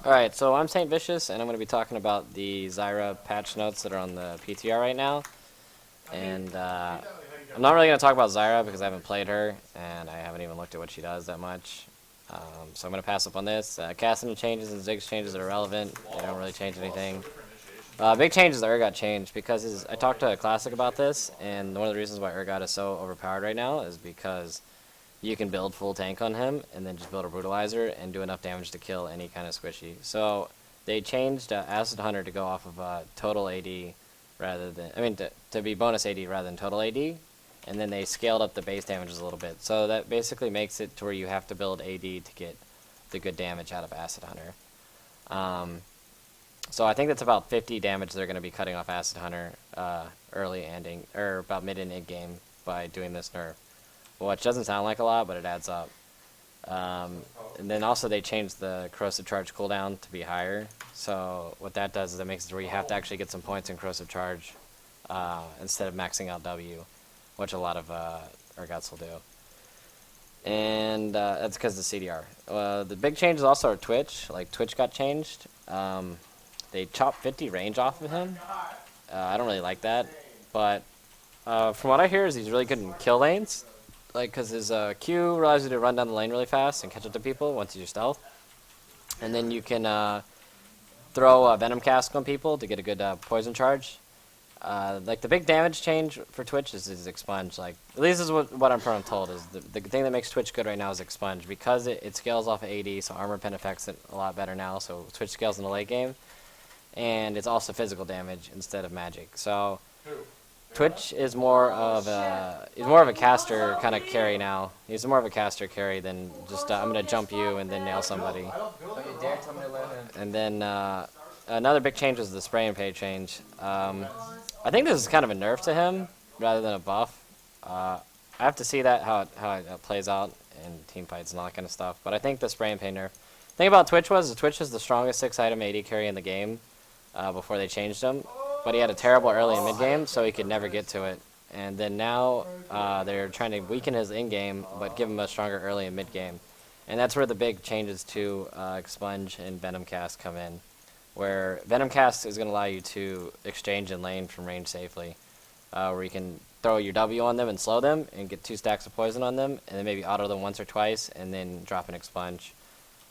Alright, so I'm Saint Vicious, and I'm going to be talking about the Zyra patch notes that are on the PTR right now. And I'm not really going to talk about Zyra because I haven't played her, and I haven't even looked at what she does that much. So I'm going to pass up on this. Casting changes and Ziggs changes are irrelevant. They don't really change anything. Big change is the Urgot change, because I talked to a Classic about this, and one of the reasons why Urgot is so overpowered right now is because you can build full tank on him and then just build a brutalizer and do enough damage to kill any kind of squishy. So they changed Acid Hunter to go off of total AD rather than, to be bonus AD rather than total AD, and then they scaled up the base damages a little bit. So that basically makes it to where you have to build AD to get the good damage out of Acid Hunter. So I think that's about 50 damage they're going to be cutting off Acid Hunter early ending, or about mid and end game by doing this nerf. Which doesn't sound like a lot, but it adds up. And then also they changed the corrosive charge cooldown to be higher. So what that does is it makes it where you have to actually get some points in corrosive charge instead of maxing out W, which a lot of Urgots will do. And that's because of the CDR. The big changes also are Twitch. Like, Twitch got changed. They chopped 50 range off of him. I don't really like that. But from what I hear is he's really good in kill lanes. Like, because his Q allows you to run down the lane really fast and catch up to people once you stealth. And then you can throw a Venom Cask on people to get a good poison charge. Like, the big damage change for Twitch is his Expunge. Like, at least this is what I'm told, is the thing that makes Twitch good right now is Expunge. Because it scales off of AD, so armor pen affects it a lot better now, so Twitch scales in the late game. And it's also physical damage instead of magic. So Twitch is more of a caster kind of carry now. He's more of a caster carry than just I'm gonna jump you and then nail somebody. And then another big change was the spray and pay change. I think this is kind of a nerf to him rather than a buff. I have to see that how it plays out in team fights and all that kind of stuff. But I think the spray and pay nerf. The thing about Twitch was Twitch is the strongest 6-item AD carry in the game before they changed him. But he had a terrible early and mid-game, so he could never get to it. And then now they're trying to weaken his in-game, but give him a stronger early and mid-game. And that's where the big changes to Expunge and Venom Cast come in, where Venom Cast is going to allow you to exchange in lane from range safely, where you can throw your W on them and slow them and get 2 stacks of poison on them, and then maybe auto them once or twice, and then drop an Expunge.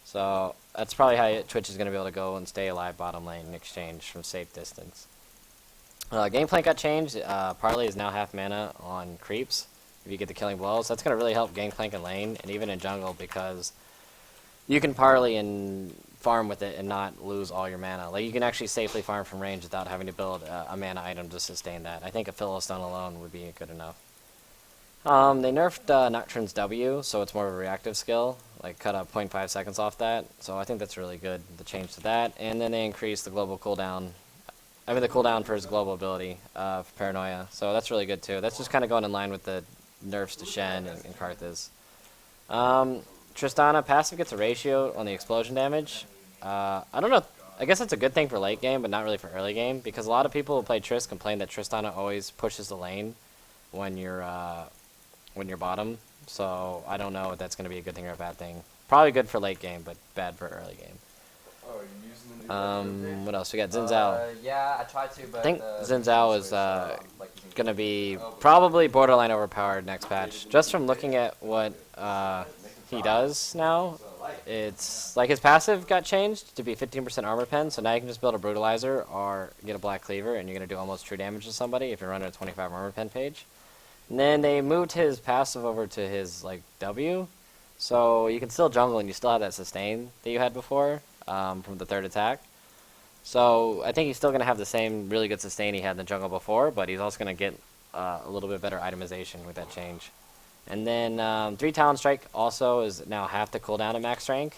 So that's probably how Twitch is going to be able to go and stay alive bottom lane in exchange from safe distance. Gameplay got changed. Parley is now half mana on creeps if you get the killing blows. That's going to really help Gangplank in lane and even in jungle, because you can parley and farm with it and not lose all your mana. Like, you can actually safely farm from range without having to build a mana item to sustain that. I think a Philistone alone would be good enough. They nerfed Nocturne's W, so it's more of a reactive skill. Like, cut up 0.5 seconds off that. So I think that's really good, the change to that. And then they increased the global cooldown. The cooldown for his global ability for Paranoia. So that's really good too. That's just kind of going in line with the nerfs to Shen and Karthus. Tristana, passive gets a ratio on the explosion damage. I don't know. I guess that's a good thing for late game, but not really for early game, because a lot of people who play Trist complain that Tristana always pushes the lane when you're bottom. So I don't know if that's going to be a good thing or a bad thing. Probably good for late game, but bad for early game. What else? We got Xin Zhao. Yeah, I tried to, but I think Xin Zhao is going to be probably borderline overpowered next patch. Just from looking at what he does now, it's like his passive got changed to be 15% armor pen, so now you can just build a brutalizer or get a black cleaver, and you're going to do almost true damage to somebody if you're running a 25 armor pen page. And then they moved his passive over to his W, so you can still jungle and you still have that sustain that you had before. From the third attack. So I think he's still going to have the same really good sustain he had in the jungle before, but he's also going to get a little bit better itemization with that change. And then 3 Talon Strike also is now half the cooldown at max rank.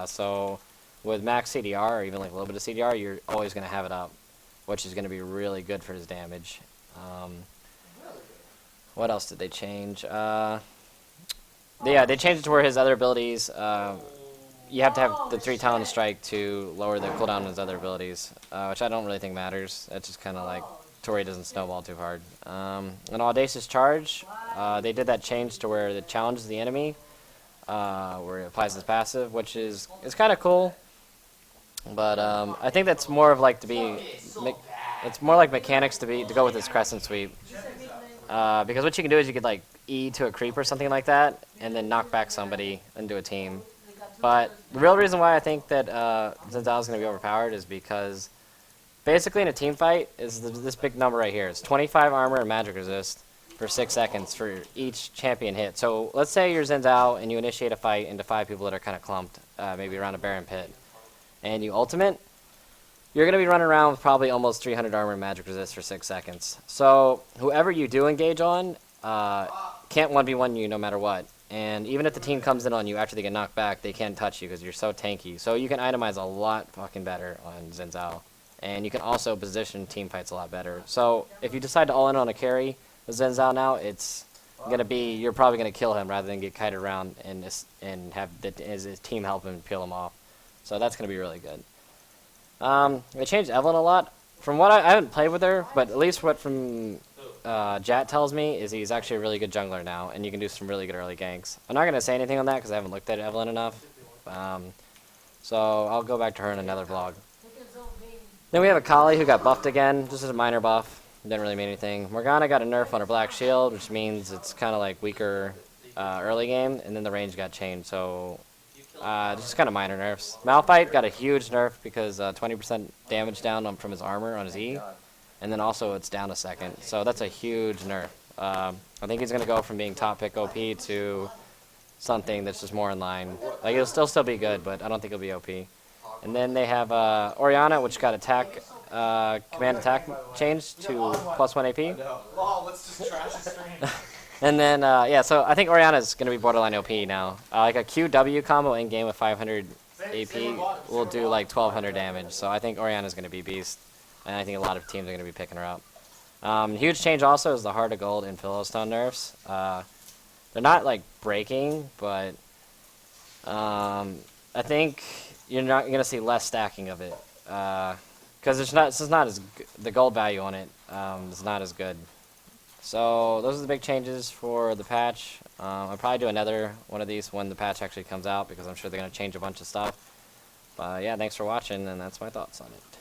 So with max CDR, or even like a little bit of CDR, you're always going to have it up, which is going to be really good for his damage. What else did they change? Yeah, they changed it to where his other abilities... you have to have the 3 Talon Strike to lower the cooldown on his other abilities, which I don't really think matters. It's just kind of like to where he doesn't snowball too hard. An Audacious Charge, they did that change to where it challenges the enemy, where it applies his passive, which is kind of cool. But I think that's more of like it's more like mechanics to go with this crescent sweep. Because what you can do is you could like E to a creep or something like that, and then knock back somebody into a team. But the real reason why I think that Xin Zhao is going to be overpowered is because basically in a team fight is this big number right here. It's 25 armor and magic resist for 6 seconds for each champion hit. So let's say you're Xin Zhao and you initiate a fight into 5 people that are kind of clumped, maybe around a Baron pit, and you ultimate. You're going to be running around with probably almost 300 armor and magic resist for 6 seconds. So whoever you do engage on can't 1v1 you no matter what. And even if the team comes in on you after they get knocked back, they can't touch you because you're so tanky. So you can itemize a lot fucking better on Xin Zhao. And you can also position team fights a lot better. So if you decide to all in on a carry with Xin Zhao now, it's going to be, you're probably going to kill him rather than get kited around and have his team help him peel him off. So that's going to be really good. They changed Evelynn a lot. From what I haven't played with her, but at least what from Jat tells me is he's actually a really good jungler now, and you can do some really good early ganks. I'm not going to say anything on that because I haven't looked at Evelynn enough. So I'll go back to her in another vlog. Then we have a Kali who got buffed again. This is a minor buff. Didn't really mean anything. Morgana got a nerf on her black shield, which means it's kind of like weaker early game, and then the range got changed. So just kind of minor nerfs. Malphite got a huge nerf because 20% damage down from his armor on his E. And then also it's down a second. So that's a huge nerf. I think he's going to go from being top pick OP to something that's just more in line. Like he'll still be good, but I don't think he'll be OP. And then they have Orianna, which got attack, command attack changed to +1 AP. Let's just trash the stream. And then, yeah, so I think Orianna's going to be borderline OP now. Like a QW combo in game with 500 AP will do like 1200 damage. So I think Orianna's going to be beast. And I think a lot of teams are going to be picking her up. Huge change also is the Heart of Gold and Philistone nerfs. They're not like breaking, but I think you're not going to see less stacking of it. Because it's not as the gold value on it is not as good. So those are the big changes for the patch. I'll probably do another one of these when the patch actually comes out because I'm sure they're going to change a bunch of stuff. But yeah, thanks for watching, and that's my thoughts on it.